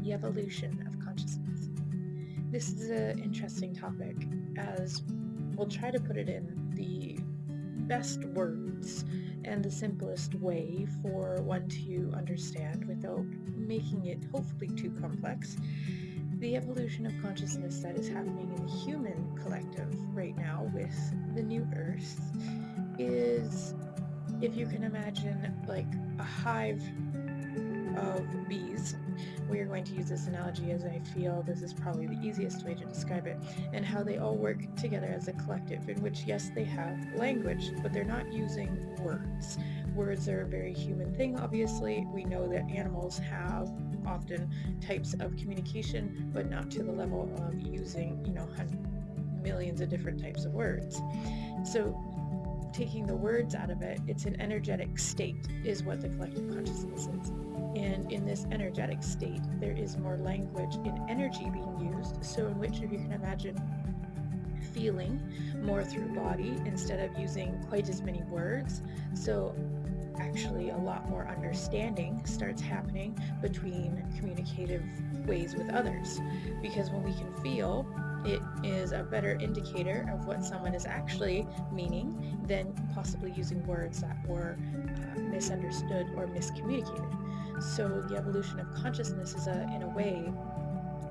the evolution of consciousness. This is an interesting topic, as we'll try to put it in the best words and the simplest way for one to understand without making it hopefully too complex. The evolution of consciousness that is happening in the human collective right now with the new Earth is, if you can imagine, like a hive of bees. We are going to use this analogy as I feel this is probably the easiest way to describe it, and how they all work together as a collective, in which, yes, they have language, but they're not using words. Words are a very human thing, obviously. We know that animals have often types of communication, but not to the level of using, millions of different types of words. So taking the words out of it, it's an energetic state is what the collective consciousness is. And in this energetic state, there is more language and energy being used. So in which, if you can imagine, feeling more through body instead of using quite as many words. So actually a lot more understanding starts happening between communicative ways with others. Because when we can feel, it is a better indicator of what someone is actually meaning than possibly using words that were misunderstood or miscommunicated. So the evolution of consciousness is in a way,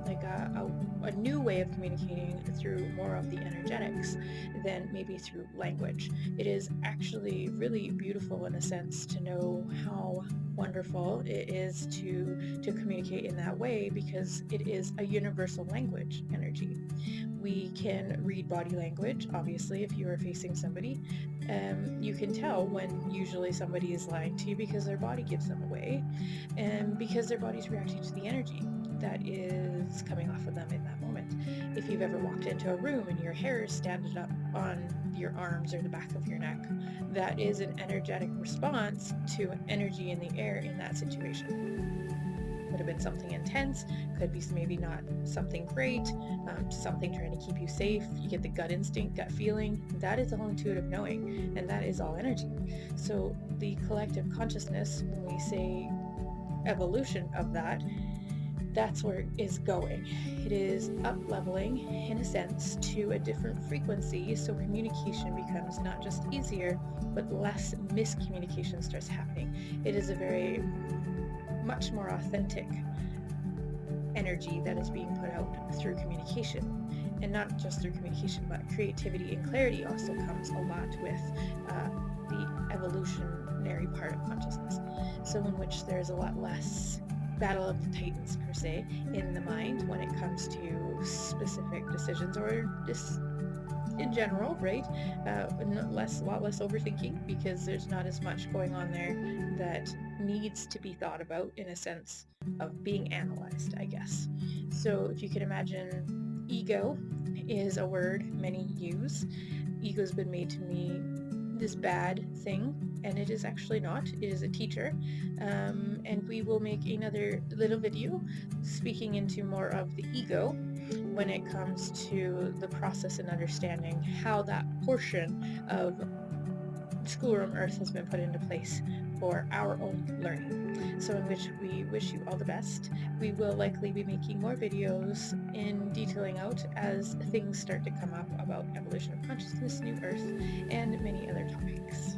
like a new way of communicating through more of the energetics than maybe through language. It is actually really beautiful in a sense to know how wonderful it is to communicate in that way, because it is a universal language energy. We can read body language, obviously. If you are facing somebody, you can tell when usually somebody is lying to you because their body gives them away, and because their body's reacting to the energy that is coming off of them in that moment. If you've ever walked into a room and your hair is standing up on your arms or the back of your neck, that is an energetic response to energy in the air in that situation. Could have been something intense, could be maybe not something great, something trying to keep you safe. You get the gut instinct, gut feeling. That is all intuitive knowing, and that is all energy. So the collective consciousness, when we say evolution of that, that's where it is going. It is up-leveling, in a sense, to a different frequency, so communication becomes not just easier, but less miscommunication starts happening. It is a very much more authentic energy that is being put out through communication. And not just through communication, but creativity and clarity also comes a lot with the evolutionary part of consciousness. So in which there's a lot less battle of the titans, per se, in the mind when it comes to specific decisions, or just in general, right? A lot less overthinking, because there's not as much going on there that needs to be thought about in a sense of being analyzed, I guess. So if you can imagine, ego is a word many use. Ego's been made to me this bad thing, and it is actually not. It is a teacher, and we will make another little video speaking into more of the ego when it comes to the process and understanding how that portion of Schoolroom Earth has been put into place for our own learning. So in which we wish you all the best. We will likely be making more videos in detailing out as things start to come up about evolution of consciousness, new Earth, and many other topics.